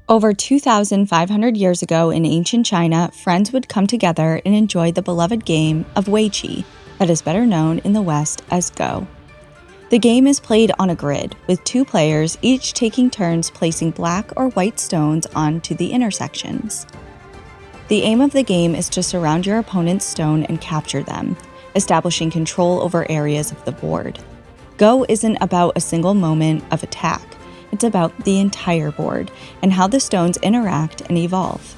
Over 2,500 years ago in ancient China, friends would come together and enjoy the beloved game of Weiqi, that is better known in the West as Go. The game is played on a grid, with two players each taking turns placing black or white stones onto the intersections. The aim of the game is to surround your opponent's stone and capture them, establishing control over areas of the board. Go isn't about a single moment of attack. It's about the entire board and how the stones interact and evolve.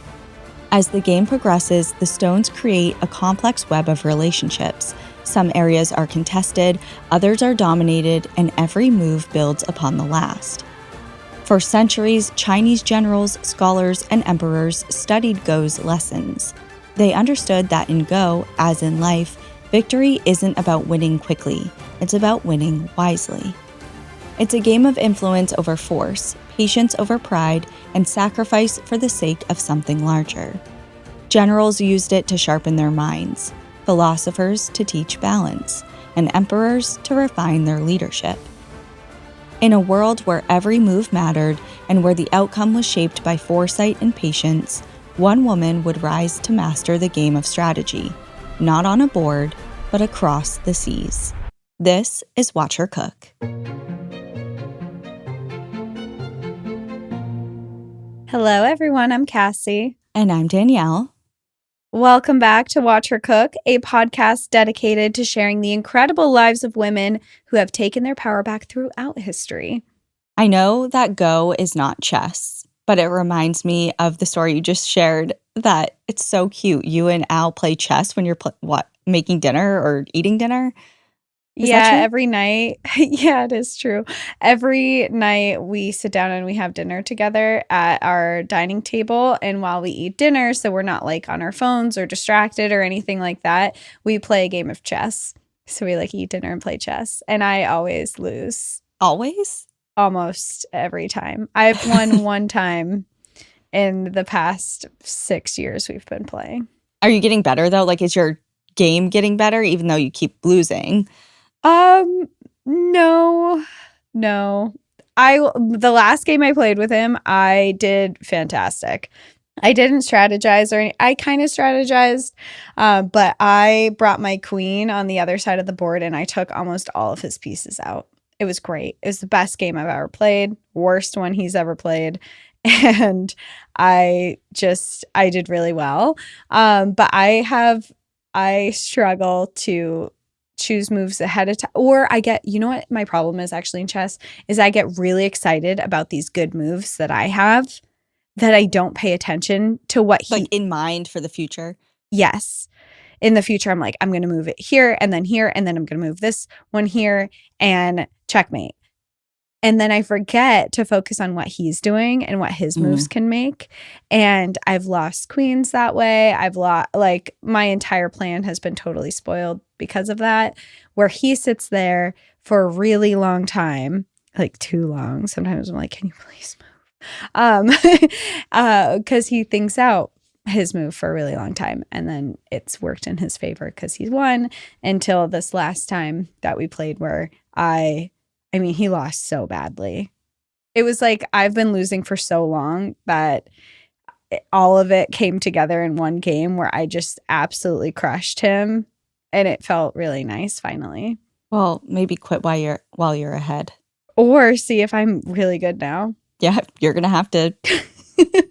As the game progresses, the stones create a complex web of relationships. Some areas are contested, others are dominated, and every move builds upon the last. For centuries, Chinese generals, scholars, and emperors studied Go's lessons. They understood that in Go, as in life, victory isn't about winning quickly, it's about winning wisely. It's a game of influence over force, patience over pride, and sacrifice for the sake of something larger. Generals used it to sharpen their minds, philosophers to teach balance, and emperors to refine their leadership. In a world where every move mattered and where the outcome was shaped by foresight and patience, one woman would rise to master the game of strategy, not on a board, but across the seas. This is Watch Her Cook. Hello, everyone. I'm Cassie. And I'm Danielle. Welcome back to Watch Her Cook, a podcast dedicated to sharing the incredible lives of women who have taken their power back throughout history. I know that Go is not chess, but it reminds me of the story you just shared that it's so cute. You and Al play chess when you're making dinner or eating dinner? Is that true? Every night. Yeah, it is true. Every night we sit down and we have dinner together at our dining table. And while we eat dinner, so we're not like on our phones or distracted or anything like that, we play a game of chess. So we eat dinner and play chess. And I always lose. Always? Almost every time. I've won one time in the past 6 years we've been playing. Are you getting better though? Is your game getting better even though you keep losing? No. The last game I played with him, I did fantastic. I didn't strategize I kind of strategized, but I brought my queen on the other side of the board and I took almost all of his pieces out. It was great. It was the best game I've ever played, worst one he's ever played. And I did really well. But I struggle to choose moves ahead of time, or you know what my problem is actually in chess is I get really excited about these good moves that I have that I don't pay attention to what in mind for the future. Yes. In the future, I'm like, I'm going to move it here, and then I'm going to move this one here and checkmate. And then I forget to focus on what he's doing and what his moves can make. And I've lost queens that way. I've lost, my entire plan has been totally spoiled because of that, where he sits there for a really long time, too long. Sometimes I'm like, can you please move? Because he thinks out his move for a really long time. And then it's worked in his favor because he's won until this last time that we played where he lost so badly. It was I've been losing for so long that all of it came together in one game where I just absolutely crushed him. And it felt really nice finally. Well, maybe quit while you're ahead. Or see if I'm really good now. Yeah, you're going to have to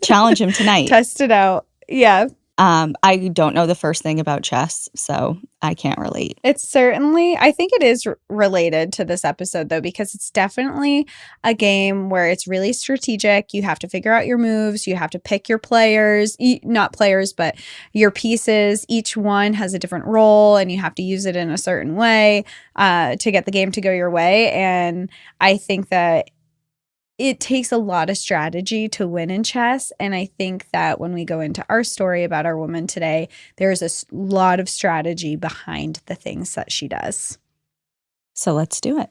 challenge him tonight. Test it out. Yeah. I don't know the first thing about chess, so I can't relate. I think it is related to this episode, though, because it's definitely a game where it's really strategic. You have to figure out your moves. You have to pick your players, not players, but your pieces. Each one has a different role, and you have to use it in a certain way to get the game to go your way. And I think that it takes a lot of strategy to win in chess. And I think that when we go into our story about our woman today, there's a lot of strategy behind the things that she does. So let's do it.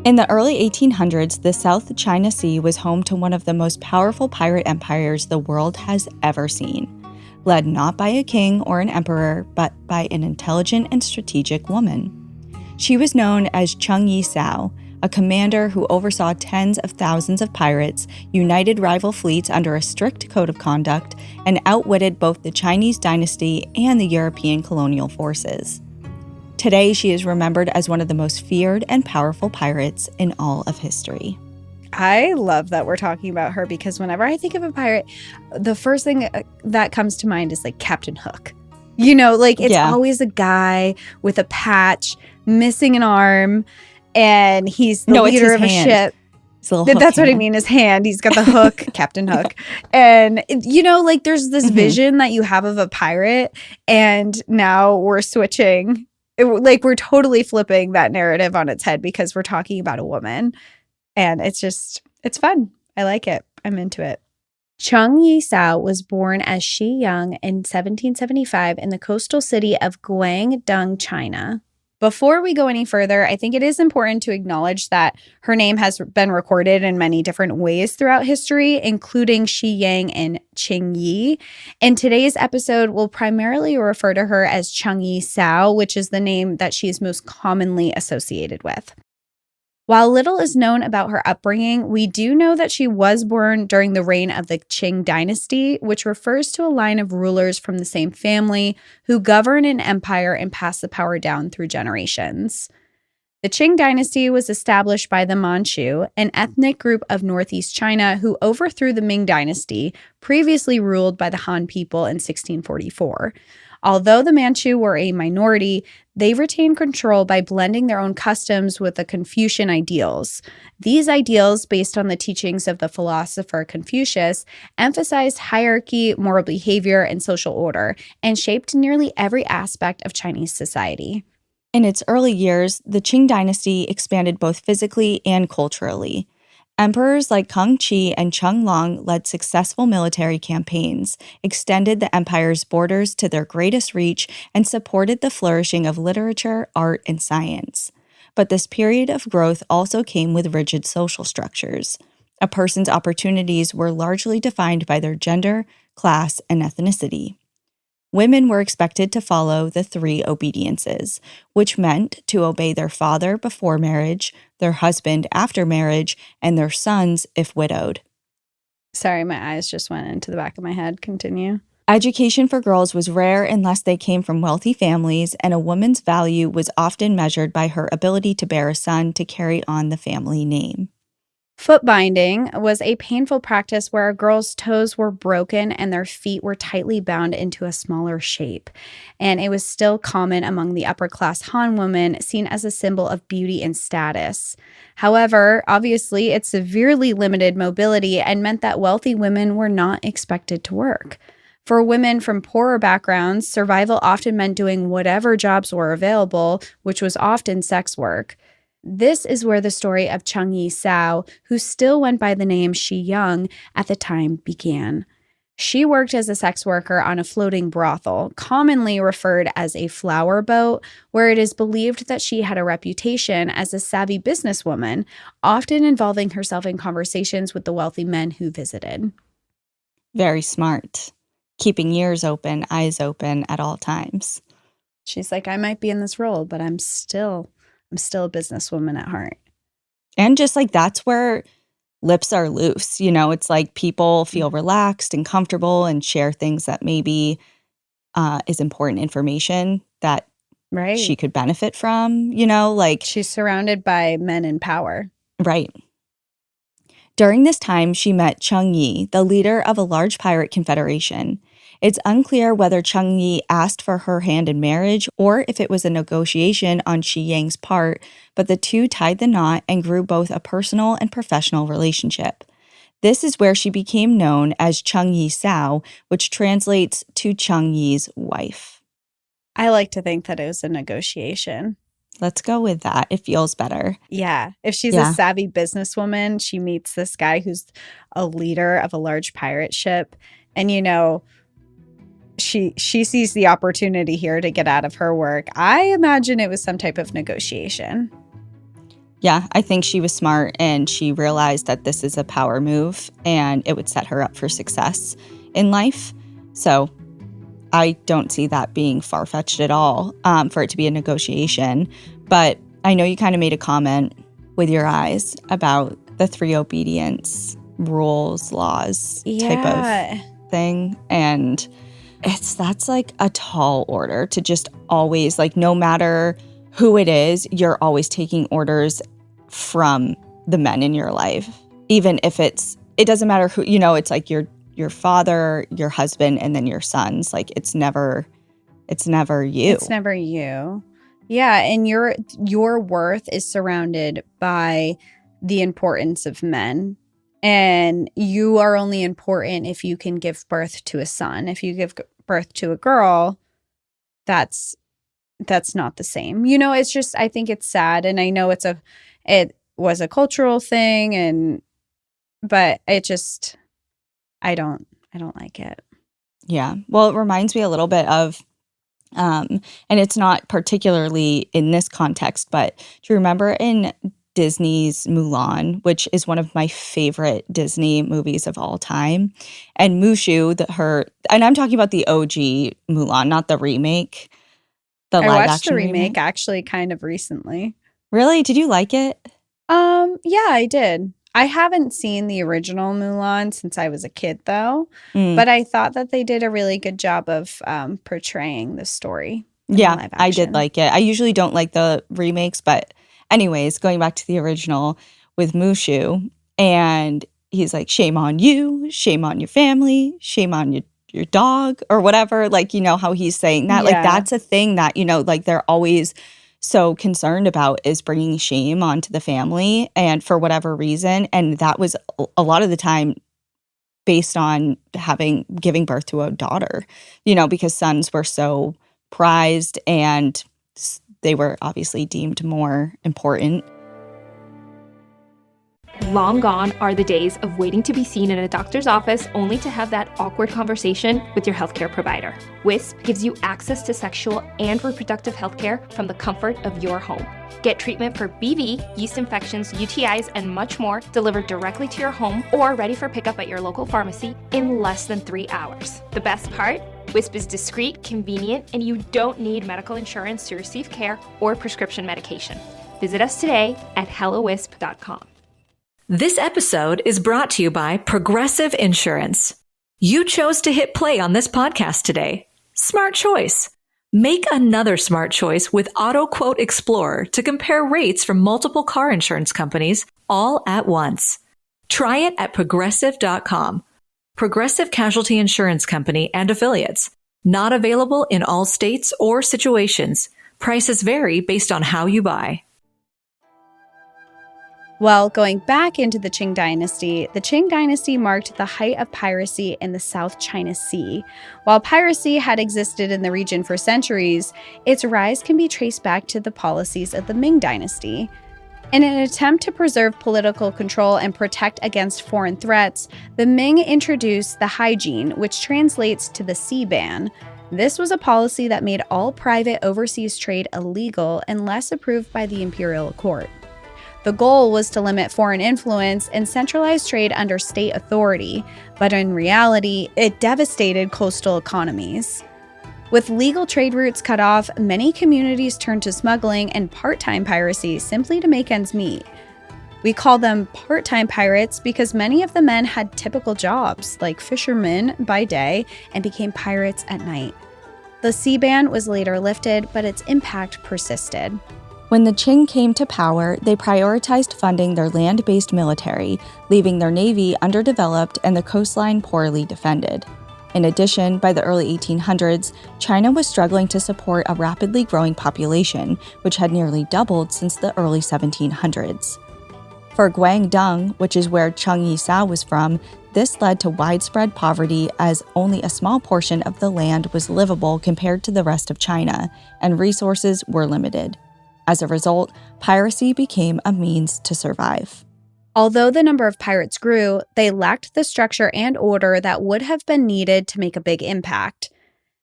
In the early 1800s, the South China Sea was home to one of the most powerful pirate empires the world has ever seen, led not by a king or an emperor, but by an intelligent and strategic woman. She was known as Zheng Yi Sao, a commander who oversaw tens of thousands of pirates, united rival fleets under a strict code of conduct, and outwitted both the Chinese dynasty and the European colonial forces. Today, she is remembered as one of the most feared and powerful pirates in all of history. I love that we're talking about her because whenever I think of a pirate, the first thing that comes to mind is like Captain Hook. You know, like it's always a guy with a patch, missing an arm, and he's the leader of a ship. That's what I mean, his hand. He's got the hook, Captain Hook. And, you know, like there's this vision that you have of a pirate, and now we're switching. We're totally flipping that narrative on its head because we're talking about a woman. And it's fun. I like it. I'm into it. Zheng Yi Sao was born as Shi Yang in 1775 in the coastal city of Guangdong, China. Before we go any further, I think it is important to acknowledge that her name has been recorded in many different ways throughout history, including Shi Yang and Zheng Yi. In today's episode, we'll primarily refer to her as Zheng Yi Sao, which is the name that she is most commonly associated with. While little is known about her upbringing, we do know that she was born during the reign of the Qing dynasty, which refers to a line of rulers from the same family who govern an empire and pass the power down through generations. The Qing dynasty was established by the Manchu, an ethnic group of northeast China who overthrew the Ming dynasty, previously ruled by the Han people in 1644. Although the Manchu were a minority, they retained control by blending their own customs with the Confucian ideals. These ideals, based on the teachings of the philosopher Confucius, emphasized hierarchy, moral behavior, and social order, and shaped nearly every aspect of Chinese society. In its early years, the Qing dynasty expanded both physically and culturally. Emperors like Kang Qi and Cheng Long led successful military campaigns, extended the empire's borders to their greatest reach, and supported the flourishing of literature, art, and science. But this period of growth also came with rigid social structures. A person's opportunities were largely defined by their gender, class, and ethnicity. Women were expected to follow the 3 obediences, which meant to obey their father before marriage, their husband after marriage, and their sons if widowed. Sorry, my eyes just went into the back of my head. Continue. Education for girls was rare unless they came from wealthy families, and a woman's value was often measured by her ability to bear a son to carry on the family name. Foot binding was a painful practice where a girl's toes were broken and their feet were tightly bound into a smaller shape. And it was still common among the upper-class Han women, seen as a symbol of beauty and status. However, obviously, it severely limited mobility and meant that wealthy women were not expected to work. For women from poorer backgrounds, survival often meant doing whatever jobs were available, which was often sex work. This is where the story of Zheng Yi Sao, who still went by the name Shi Yang at the time, began. She worked as a sex worker on a floating brothel, commonly referred as a flower boat, where it is believed that she had a reputation as a savvy businesswoman, often involving herself in conversations with the wealthy men who visited. Very smart. Keeping ears open, eyes open at all times. She's like, I might be in this role, but I'm still a businesswoman at heart. And just like that's where lips are loose. You know, it's like people feel relaxed and comfortable and share things that maybe is important information that she could benefit from, you know, like she's surrounded by men in power. Right. During this time, she met Zheng Yi, the leader of a large pirate confederation. It's unclear whether Zheng Yi asked for her hand in marriage or if it was a negotiation on Shi Yang's part, but the two tied the knot and grew both a personal and professional relationship. This is where she became known as Zheng Yi Sao, which translates to Zheng Yi's wife. I like to think that it was a negotiation. Let's go with that. It feels better. Yeah. If she's a savvy businesswoman, she meets this guy who's a leader of a large pirate ship. And, you know, she sees the opportunity here to get out of her work. I imagine it was some type of negotiation. Yeah, I think she was smart and she realized that this is a power move and it would set her up for success in life. So I don't see that being far-fetched at all for it to be a negotiation. But I know you kind of made a comment with your eyes about the 3 obedience rules, laws type of thing. And that's like a tall order to just always, like, no matter who it is, you're always taking orders from the men in your life. Even if it doesn't matter who, it's like your father, your husband, and then your sons. Like, it's never you. It's never you. Yeah, and your worth is surrounded by the importance of men. And you are only important if you can give birth to a son. If you give birth to a girl, that's not the same. It's just, I think it's sad, and I know it was a cultural thing, but it just, I don't like it. Yeah. Well, it reminds me a little bit of and it's not particularly in this context, but do you remember in Disney's Mulan, which is one of my favorite Disney movies of all time, and Mushu, and I'm talking about the OG Mulan, not the remake, the live watched action the remake actually kind of recently. Really? Did you like it? Yeah, I did. I haven't seen the original Mulan since I was a kid, though. But I thought that they did a really good job of portraying the story. Yeah, I did like it. I usually don't like the remakes, but anyways, going back to the original with Mushu, and he's like, shame on you, shame on your family, shame on your dog, or whatever. Like, how he's saying that. Yeah. Like, that's a thing that, like, they're always so concerned about, is bringing shame onto the family, and for whatever reason. And that was a lot of the time based on giving birth to a daughter, because sons were so prized and they were obviously deemed more important. Long gone are the days of waiting to be seen in a doctor's office only to have that awkward conversation with your healthcare provider. Wisp gives you access to sexual and reproductive healthcare from the comfort of your home. Get treatment for BV, yeast infections, UTIs, and much more delivered directly to your home or ready for pickup at your local pharmacy in less than 3 hours. The best part? Wisp is discreet, convenient, and you don't need medical insurance to receive care or prescription medication. Visit us today at hellowisp.com. This episode is brought to you by Progressive Insurance. You chose to hit play on this podcast today. Smart choice. Make another smart choice with Auto Quote Explorer to compare rates from multiple car insurance companies all at once. Try it at progressive.com. Progressive Casualty Insurance Company and Affiliates. Not available in all states or situations. Prices vary based on how you buy. Well, going back into the Qing Dynasty marked the height of piracy in the South China Sea. While piracy had existed in the region for centuries, its rise can be traced back to the policies of the Ming Dynasty. In an attempt to preserve political control and protect against foreign threats, the Ming introduced the hygiene, which translates to the sea ban. This was a policy that made all private overseas trade illegal unless approved by the imperial court. The goal was to limit foreign influence and centralize trade under state authority, but in reality, it devastated coastal economies. With legal trade routes cut off, many communities turned to smuggling and part-time piracy simply to make ends meet. We call them part-time pirates because many of the men had typical jobs, like fishermen by day, and became pirates at night. The sea ban was later lifted, but its impact persisted. When the Qing came to power, they prioritized funding their land-based military, leaving their navy underdeveloped and the coastline poorly defended. In addition, by the early 1800s, China was struggling to support a rapidly growing population, which had nearly doubled since the early 1700s. For Guangdong, which is where Zheng Yi Sao was from, this led to widespread poverty as only a small portion of the land was livable compared to the rest of China, and resources were limited. As a result, piracy became a means to survive. Although the number of pirates grew, they lacked the structure and order that would have been needed to make a big impact.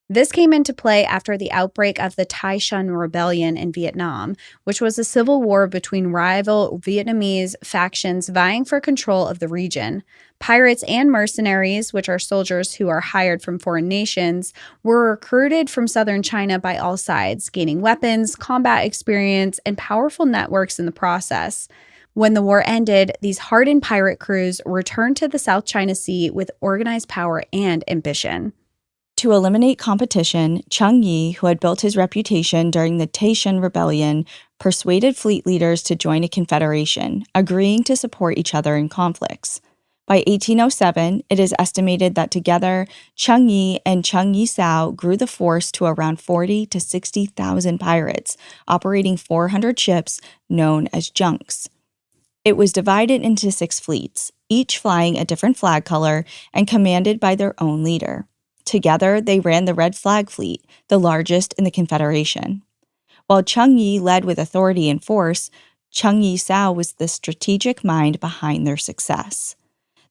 This came into play after the outbreak of the Thai Shun Rebellion in Vietnam, which was a civil war between rival Vietnamese factions vying for control of the region. Pirates and mercenaries, which are soldiers who are hired from foreign nations, were recruited from southern China by all sides, gaining weapons, combat experience, and powerful networks in the process. When the war ended, these hardened pirate crews returned to the South China Sea with organized power and ambition. To eliminate competition, Zheng Yi, who had built his reputation during the Taishan Rebellion, persuaded fleet leaders to join a confederation, agreeing to support each other in conflicts. By 1807, it is estimated that together, Zheng Yi and Zheng Yi Sao grew the force to around 40 to 60,000 pirates, operating 400 ships known as junks. It was divided into 6 fleets, each flying a different flag color and commanded by their own leader. Together, they ran the Red Flag Fleet, the largest in the Confederation. While Zheng Yi led with authority and force, Zheng Yi Sao was the strategic mind behind their success.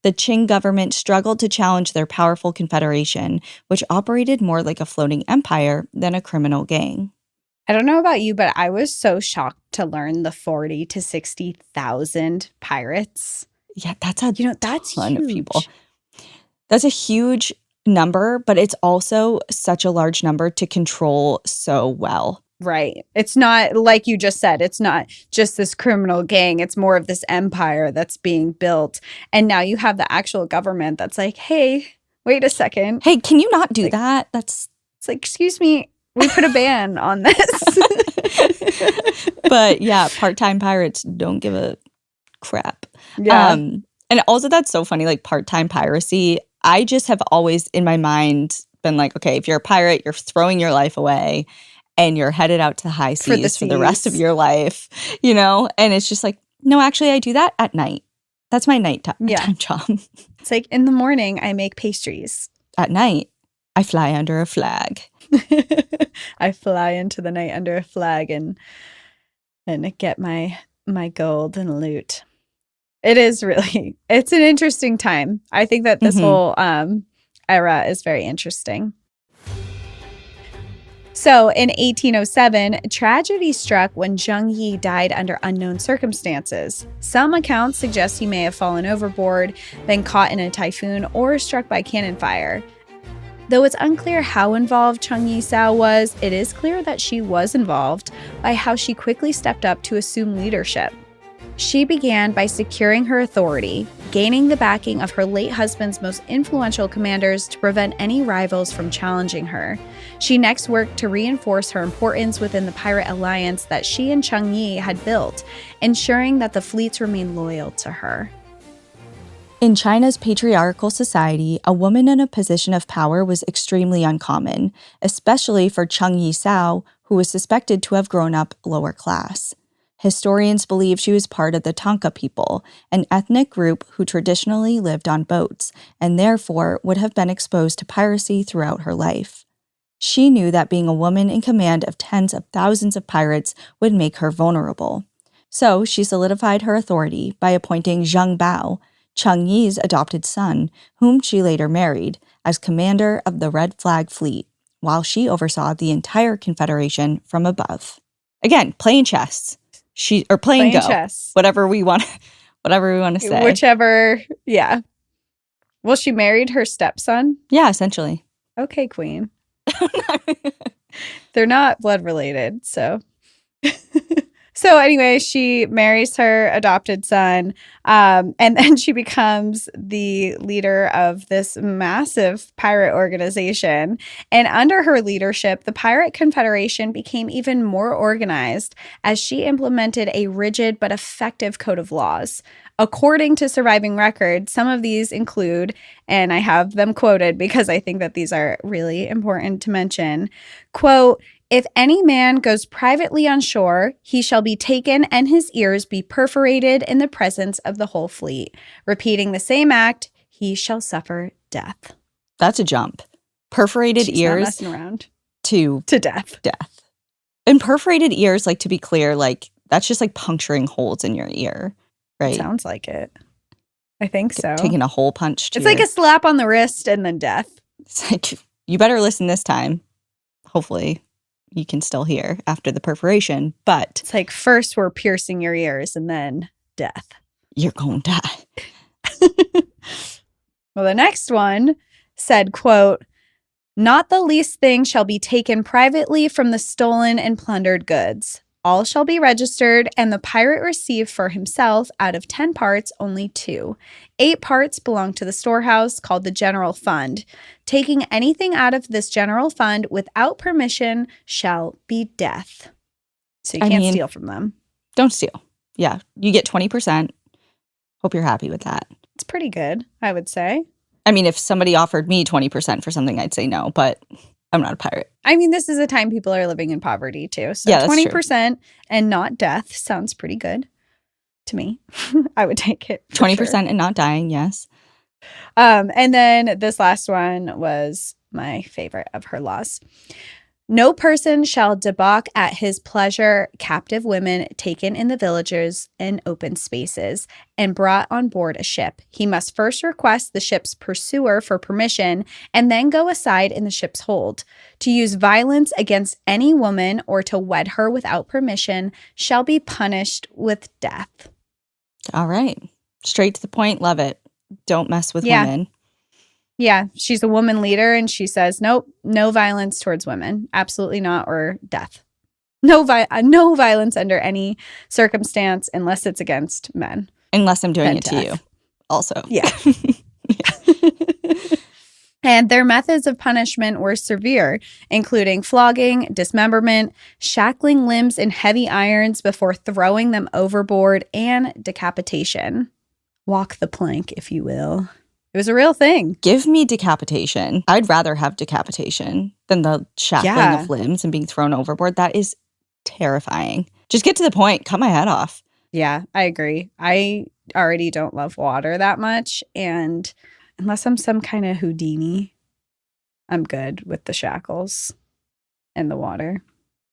The Qing government struggled to challenge their powerful confederation, which operated more like a floating empire than a criminal gang. I don't know about you, but I was so shocked to learn the 40 to 60,000 pirates. Yeah, that's a that's ton huge. of people. That's a huge number, but it's also such a large number to control so well. Right. It's not, like you just said, it's not just this criminal gang. It's more of this empire that's being built. And now you have the actual government that's like, hey, wait a second. Hey, can you not do that? It's like, excuse me, we put a ban on this. But yeah, part-time pirates don't give a crap. Yeah. And also that's so funny, like part-time piracy. I just have always in my mind been like, okay, if you're a pirate, you're throwing your life away and you're headed out to the high seas for the rest of your life, And it's just like, no, actually, I do that at night. That's my nighttime job. It's like in the morning, I make pastries. At night, I fly under a flag. I fly into the night under a flag and get my gold and loot. It is really, it's an interesting time. I think that this whole era is very interesting. So in 1807, tragedy struck when Zheng Yi died under unknown circumstances. Some accounts suggest he may have fallen overboard, been caught in a typhoon, or struck by cannon fire. Though it's unclear how involved Zheng Yi Sao was, it is clear that she was involved by how she quickly stepped up to assume leadership. She began by securing her authority, gaining the backing of her late husband's most influential commanders to prevent any rivals from challenging her. She next worked to reinforce her importance within the pirate alliance that she and Zheng Yi had built, ensuring that the fleets remained loyal to her. In China's patriarchal society, a woman in a position of power was extremely uncommon, especially for Zheng Yi Sao, who was suspected to have grown up lower class. Historians believe she was part of the Tanka people, an ethnic group who traditionally lived on boats, and therefore would have been exposed to piracy throughout her life. She knew that being a woman in command of tens of thousands of pirates would make her vulnerable. So she solidified her authority by appointing Zheng Bao, Zheng Yi's adopted son, whom she later married, as commander of the Red Flag Fleet, while she oversaw the entire confederation from above. Again, playing chess. Playing Go. Chess. Whatever we want to say. Whichever, yeah. Well, she married her stepson? Yeah, essentially. Okay, queen. They're not blood related, so. So anyway, she marries her adopted son, and then she becomes the leader of this massive pirate organization. And under her leadership, the Pirate Confederation became even more organized as she implemented a rigid but effective code of laws. According to surviving records, some of these include, and I have them quoted because I think that these are really important to mention, quote, "If any man goes privately on shore, he shall be taken and his ears be perforated in the presence of the whole fleet. Repeating the same act, he shall suffer death." That's a jump. Perforated She's ears not messing around. to death. And perforated ears, like, to be clear, like, that's just like puncturing holes in your ear, right? Sounds like it. I think so. Taking a hole punch to It's like a slap on the wrist and then death. It's like, you better listen this time. Hopefully you can still hear after the perforation, but it's like first we're piercing your ears and then death. You're going to die. Well, the next one said, quote, "Not the least thing shall be taken privately from the stolen and plundered goods." All shall be registered, and the pirate received for himself out of 10 parts only 2. 8 parts belong to the storehouse called the general fund. Taking anything out of this general fund without permission shall be death. So you can't steal from them. Don't steal. Yeah, you get 20%. Hope you're happy with that. It's pretty good, I would say. I mean, if somebody offered me 20% for something, I'd say no, but I'm not a pirate. I mean, this is a time people are living in poverty too. So yeah, 20% and not death sounds pretty good to me. I would take it. 20% sure. and not dying, yes. And then this last one was my favorite of her laws. No person shall debauch at his pleasure captive women taken in the villages and open spaces and brought on board a ship. He must first request the ship's pursuer for permission and then go aside in the ship's hold. To use violence against any woman or to wed her without permission shall be punished with death. All right. Straight to the point. Love it. Don't mess with women. Yeah, she's a woman leader, and she says, nope, no violence towards women. Absolutely not, or death. No violence under any circumstance unless it's against men. Unless I'm doing it to you also. Yeah. And their methods of punishment were severe, including flogging, dismemberment, shackling limbs in heavy irons before throwing them overboard, and decapitation. Walk the plank, if you will. It was a real thing. Give me decapitation. I'd rather have decapitation than the shackling of limbs and being thrown overboard. That is terrifying. Just get to the point. Cut my head off. Yeah, I agree. I already don't love water that much. And unless I'm some kind of Houdini, I'm good with the shackles and the water.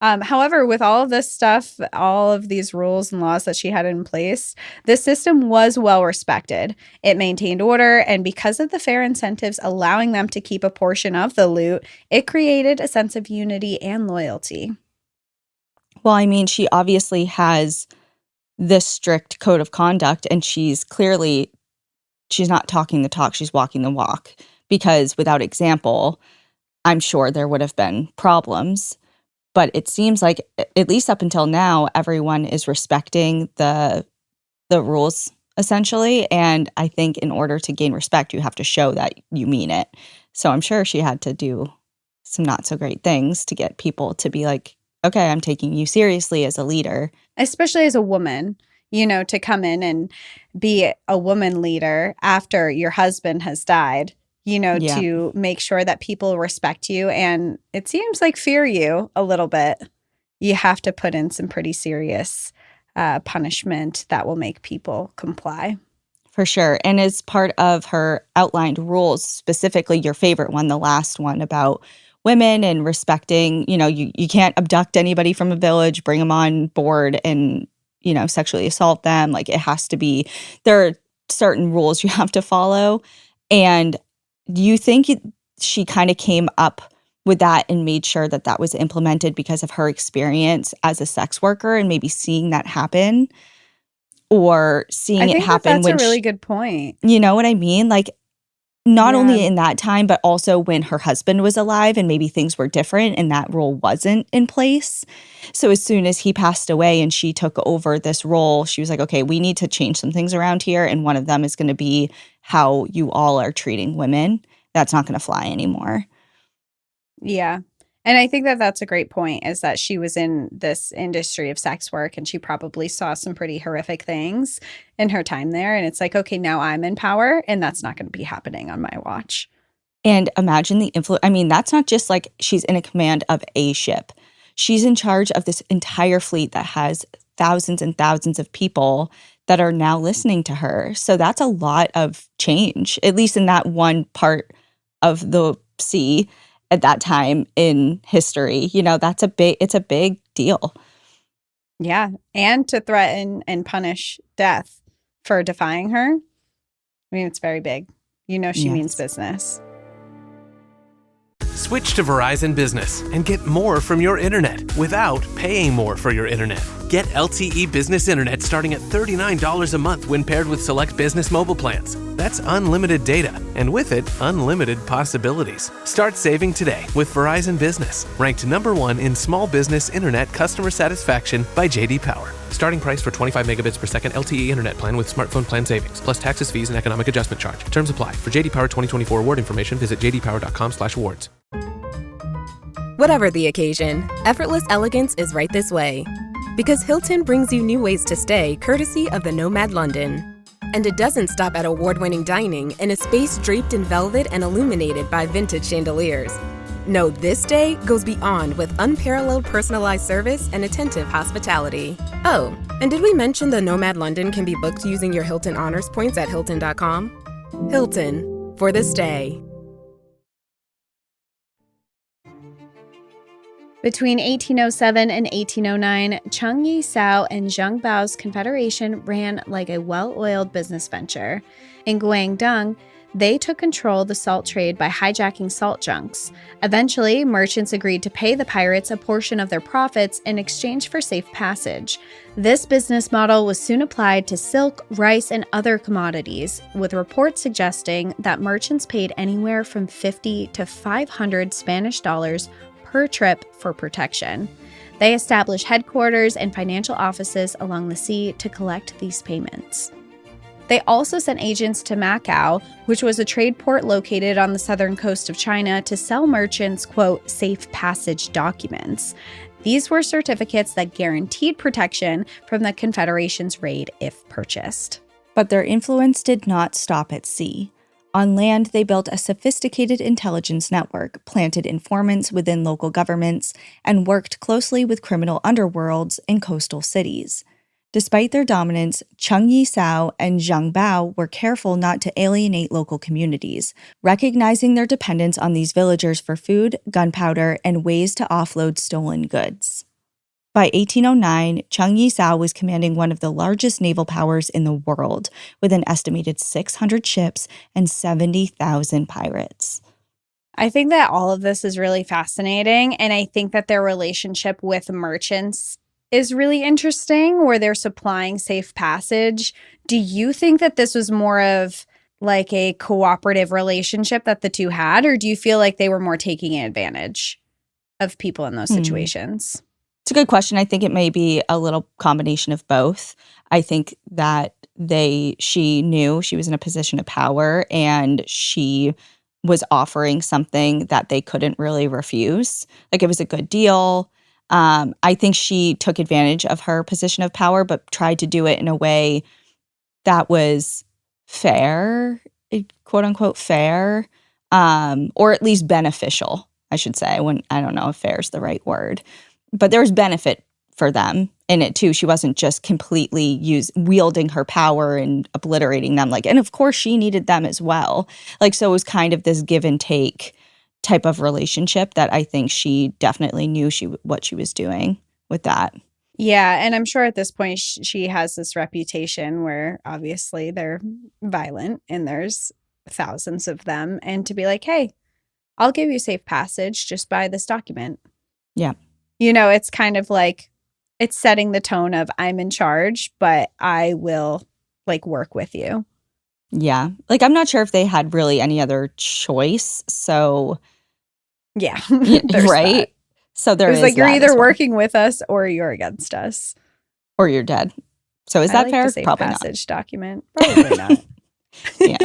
However, with all of this stuff, all of these rules and laws that she had in place, this system was well respected. It maintained order, and because of the fair incentives allowing them to keep a portion of the loot, it created a sense of unity and loyalty. Well, I mean, she obviously has this strict code of conduct, and she's not talking the talk, she's walking the walk. Because without example, I'm sure there would have been problems. But it seems like, at least up until now, everyone is respecting the rules, essentially. And I think in order to gain respect, you have to show that you mean it. So I'm sure she had to do some not so great things to get people to be like, okay, I'm taking you seriously as a leader. Especially as a woman, to come in and be a woman leader after your husband has died. To make sure that people respect you and it seems like fear you a little bit. You have to put in some pretty serious punishment that will make people comply. For sure. And as part of her outlined rules, specifically your favorite one, the last one about women and respecting, you can't abduct anybody from a village, bring them on board and, sexually assault them. Like it has to be, there are certain rules you have to follow. And do you think she kind of came up with that and made sure that that was implemented because of her experience as a sex worker and maybe seeing that happen or seeing it happen that's a really good point. You know what I mean? Like not only in that time, but also when her husband was alive and maybe things were different and that role wasn't in place. So as soon as he passed away and she took over this role, she was like, okay, we need to change some things around here. And one of them is going to be how you all are treating women. That's not going to fly anymore. Yeah. And I think that that's a great point, is that she was in this industry of sex work and she probably saw some pretty horrific things in her time there. And it's like, okay, now I'm in power and that's not going to be happening on my watch. And imagine the influence. I mean, that's not just like she's in a command of a ship. She's in charge of this entire fleet that has thousands and thousands of people that are now listening to her. So that's a lot of change, at least in that one part of the sea. At that time in history, it's a big deal. Yeah. And to threaten and punish death for defying her. I mean, it's very big. She means business. Switch to Verizon Business and get more from your internet without paying more for your internet. Get LTE Business Internet starting at $39 a month when paired with select business mobile plans. That's unlimited data, and with it, unlimited possibilities. Start saving today with Verizon Business, ranked #1 in small business internet customer satisfaction by J.D. Power. Starting price for 25 megabits per second LTE internet plan with smartphone plan savings, plus taxes, fees, and economic adjustment charge. Terms apply. For J.D. Power 2024 award information, visit jdpower.com/awards. Whatever the occasion, effortless elegance is right this way. Because Hilton brings you new ways to stay courtesy of the Nomad London. And it doesn't stop at award-winning dining in a space draped in velvet and illuminated by vintage chandeliers. No, this day goes beyond with unparalleled personalized service and attentive hospitality. Oh, and did we mention the Nomad London can be booked using your Hilton Honors points at Hilton.com? Hilton, for the stay. Between 1807 and 1809, Zheng Yi Sao and Zheng Bao's confederation ran like a well-oiled business venture. In Guangdong, they took control of the salt trade by hijacking salt junks. Eventually, merchants agreed to pay the pirates a portion of their profits in exchange for safe passage. This business model was soon applied to silk, rice, and other commodities, with reports suggesting that merchants paid anywhere from 50 to 500 Spanish dollars per trip for protection. They established headquarters and financial offices along the sea to collect these payments. They also sent agents to Macau, which was a trade port located on the southern coast of China, to sell merchants, quote, safe passage documents. These were certificates that guaranteed protection from the Confederation's raid if purchased. But their influence did not stop at sea. On land, they built a sophisticated intelligence network, planted informants within local governments, and worked closely with criminal underworlds in coastal cities. Despite their dominance, Zheng Yi Sao and Zheng Bao were careful not to alienate local communities, recognizing their dependence on these villagers for food, gunpowder, and ways to offload stolen goods. By 1809, Zheng Yi Sao was commanding one of the largest naval powers in the world, with an estimated 600 ships and 70,000 pirates. I think that all of this is really fascinating, and I think that their relationship with merchants is really interesting, where they're supplying safe passage. Do you think that this was more of like a cooperative relationship that the two had, or do you feel like they were more taking advantage of people in those situations? It's a good question. I think it may be a little combination of both. I think that she knew she was in a position of power, and she was offering something that they couldn't really refuse. Like, it was a good deal. I think she took advantage of her position of power, but tried to do it in a way that was fair, quote unquote fair, or at least beneficial, I should say. I don't know if fair is the right word. But there was benefit for them in it too. She wasn't just completely wielding her power and obliterating them. And of course she needed them as well. So it was kind of this give and take type of relationship that I think she definitely knew what she was doing with that. Yeah, and I'm sure at this point she has this reputation where obviously they're violent and there's thousands of them. And to be like, hey, I'll give you safe passage, just buy this document. Yeah. It's kind of like it's setting the tone of I'm in charge, but I will work with you. Yeah. I'm not sure if they had really any other choice. So yeah. Right. That. So there is you're either working with us or you're against us. Or you're dead. So is that fair? The safe Probably passage not. Document. Probably not. Yeah.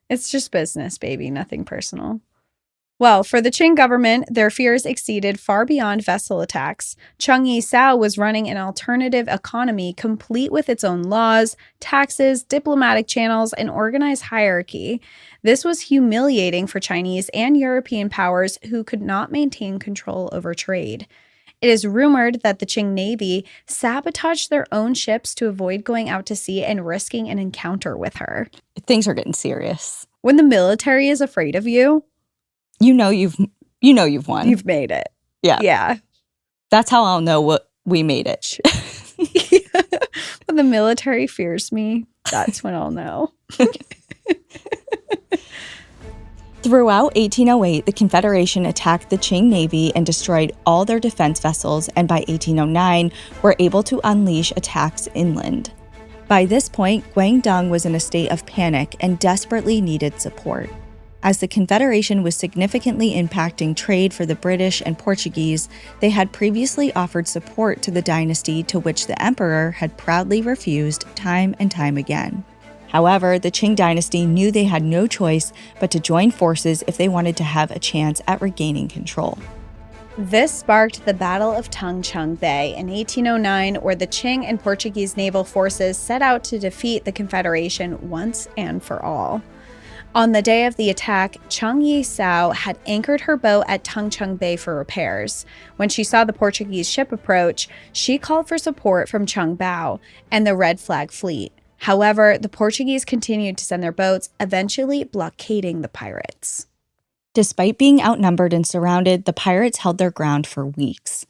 It's just business, baby. Nothing personal. Well, for the Qing government, their fears exceeded far beyond vessel attacks. Zheng Yi Sao was running an alternative economy complete with its own laws, taxes, diplomatic channels, and organized hierarchy. This was humiliating for Chinese and European powers who could not maintain control over trade. It is rumored that the Qing Navy sabotaged their own ships to avoid going out to sea and risking an encounter with her. Things are getting serious. When the military is afraid of you, you've won. You've made it. Yeah. Yeah. That's how I'll know what we made it. When the military fears me, that's when I'll know. Throughout 1808, the Confederation attacked the Qing Navy and destroyed all their defense vessels, and by 1809, were able to unleash attacks inland. By this point, Guangdong was in a state of panic and desperately needed support. As the Confederation was significantly impacting trade for the British and Portuguese, they had previously offered support to the dynasty to which the emperor had proudly refused time and time again. However, the Qing dynasty knew they had no choice but to join forces if they wanted to have a chance at regaining control. This sparked the Battle of Tongcheng Bay in 1809, where the Qing and Portuguese naval forces set out to defeat the Confederation once and for all. On the day of the attack, Zheng Yi Sao had anchored her boat at Tongcheng Bay for repairs. When she saw the Portuguese ship approach, she called for support from Bao and the Red Flag Fleet. However, the Portuguese continued to send their boats, eventually blockading the pirates. Despite being outnumbered and surrounded, the pirates held their ground for weeks.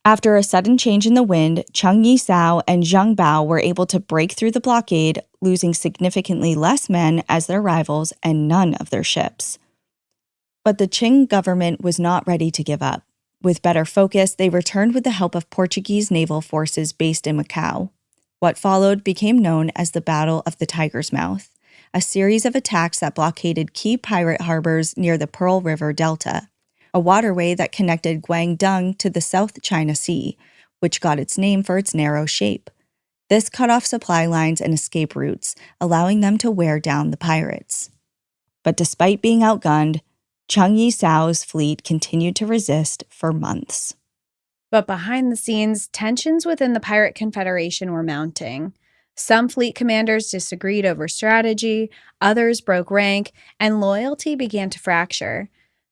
After a sudden change in the wind, Zheng Yi Sao and Zheng Bao were able to break through the blockade, losing significantly less men as their rivals and none of their ships. But the Qing government was not ready to give up. With better focus, they returned with the help of Portuguese naval forces based in Macau. What followed became known as the Battle of the Tiger's Mouth, a series of attacks that blockaded key pirate harbors near the Pearl River Delta, a waterway that connected Guangdong to the South China Sea, which got its name for its narrow shape. This cut off supply lines and escape routes, allowing them to wear down the pirates. But despite being outgunned, Zheng Yi Sao's fleet continued to resist for months. But behind the scenes, tensions within the Pirate Confederation were mounting. Some fleet commanders disagreed over strategy, others broke rank, and loyalty began to fracture.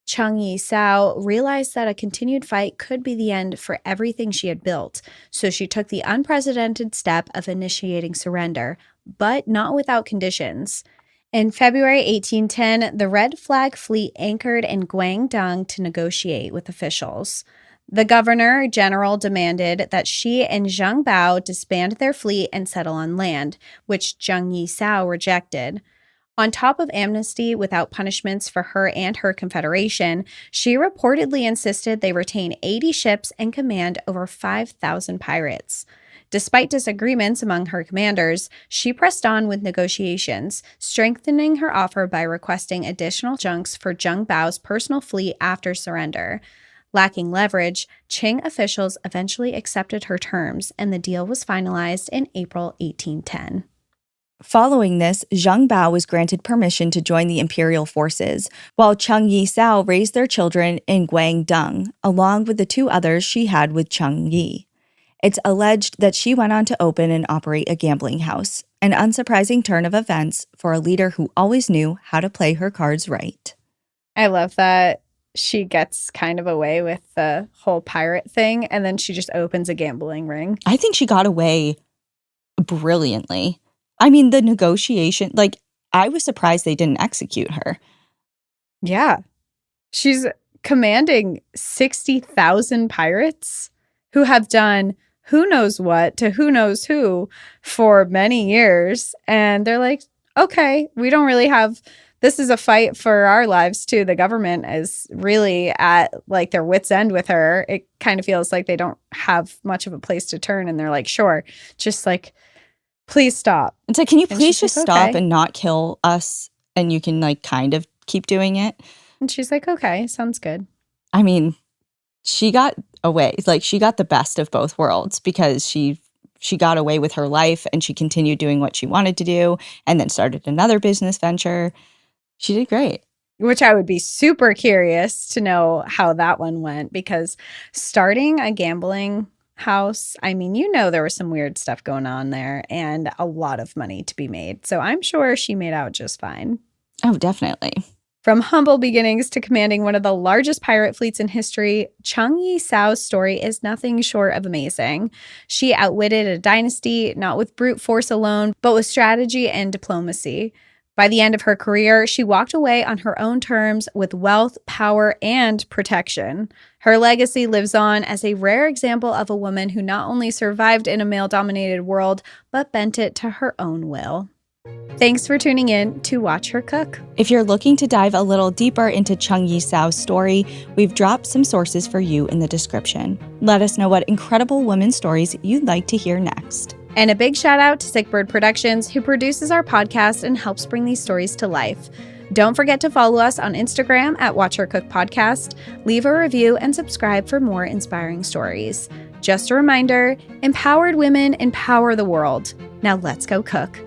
Zheng Yi Sao realized that a continued fight could be the end for everything she had built, so she took the unprecedented step of initiating surrender, but not without conditions. In February 1810, the Red Flag Fleet anchored in Guangdong to negotiate with officials. The governor general demanded that she and Zheng Bao disband their fleet and settle on land, which Zheng Yi Sao rejected. On top of amnesty without punishments for her and her confederation, she reportedly insisted they retain 80 ships and command over 5,000 pirates. Despite disagreements among her commanders, she pressed on with negotiations, strengthening her offer by requesting additional junks for Zheng Bao's personal fleet after surrender. Lacking leverage, Qing officials eventually accepted her terms, and the deal was finalized in April 1810. Following this, Zheng Bao was granted permission to join the imperial forces, while Zheng Yi Sao raised their children in Guangdong, along with the two others she had with Zheng Yi. It's alleged that she went on to open and operate a gambling house, an unsurprising turn of events for a leader who always knew how to play her cards right. I love that she gets kind of away with the whole pirate thing, and then she just opens a gambling ring. I think she got away brilliantly. I mean, the negotiation, I was surprised they didn't execute her. Yeah. She's commanding 60,000 pirates who have done who knows what to who knows who for many years. And they're like, okay, we don't really have... This is a fight for our lives, too. The government is really at, their wits' end with her. It kind of feels like they don't have much of a place to turn. And they're like, sure, just please stop. It's like, can you please just stop okay. and not kill us? And you can, kind of keep doing it. And she's like, okay, sounds good. I mean, she got away. She got the best of both worlds because she got away with her life and she continued doing what she wanted to do and then started another business venture. She did great. Which I would be super curious to know how that one went, because starting a gambling house, I mean, there was some weird stuff going on there and a lot of money to be made. So I'm sure she made out just fine. Oh, definitely. From humble beginnings to commanding one of the largest pirate fleets in history, Zheng Yi Sao's story is nothing short of amazing. She outwitted a dynasty, not with brute force alone, but with strategy and diplomacy. By the end of her career, she walked away on her own terms with wealth, power, and protection. Her legacy lives on as a rare example of a woman who not only survived in a male-dominated world, but bent it to her own will. Thanks for tuning in to Watch Her Cook. If you're looking to dive a little deeper into Zheng Yi Sao's story, we've dropped some sources for you in the description. Let us know what incredible women's stories you'd like to hear next. And a big shout out to Sick Bird Productions, who produces our podcast and helps bring these stories to life. Don't forget to follow us on Instagram at Watch Her Cook Podcast, leave a review, and subscribe for more inspiring stories. Just a reminder, empowered women empower the world. Now let's go cook.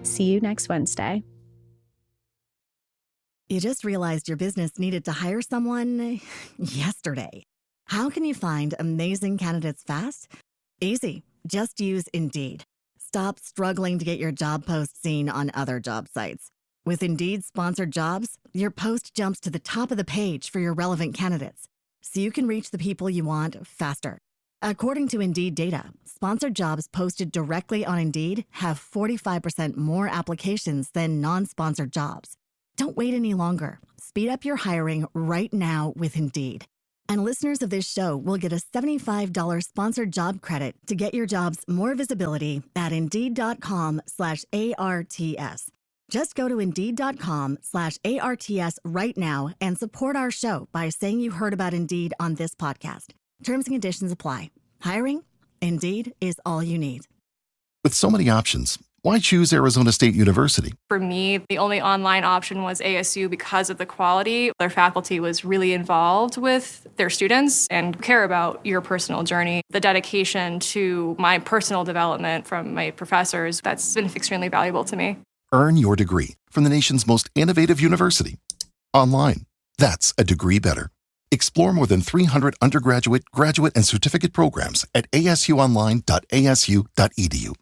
See you next Wednesday. You just realized your business needed to hire someone yesterday. How can you find amazing candidates fast? Easy. Just use Indeed. Stop struggling to get your job post seen on other job sites. With Indeed sponsored jobs, your post jumps to the top of the page for your relevant candidates, so you can reach the people you want faster. According to Indeed data, sponsored jobs posted directly on Indeed have 45% more applications than non-sponsored jobs. Don't wait any longer. Speed up your hiring right now with Indeed. And listeners of this show will get a $75 sponsored job credit to get your jobs more visibility at Indeed.com/ARTS. Just go to Indeed.com/ARTS right now and support our show by saying you heard about Indeed on this podcast. Terms and conditions apply. Hiring? Indeed is all you need. With so many options, why choose Arizona State University? For me, the only online option was ASU because of the quality. Their faculty was really involved with their students and care about your personal journey. The dedication to my personal development from my professors, that's been extremely valuable to me. Earn your degree from the nation's most innovative university. Online. That's a degree better. Explore more than 300 undergraduate, graduate, and certificate programs at asuonline.asu.edu.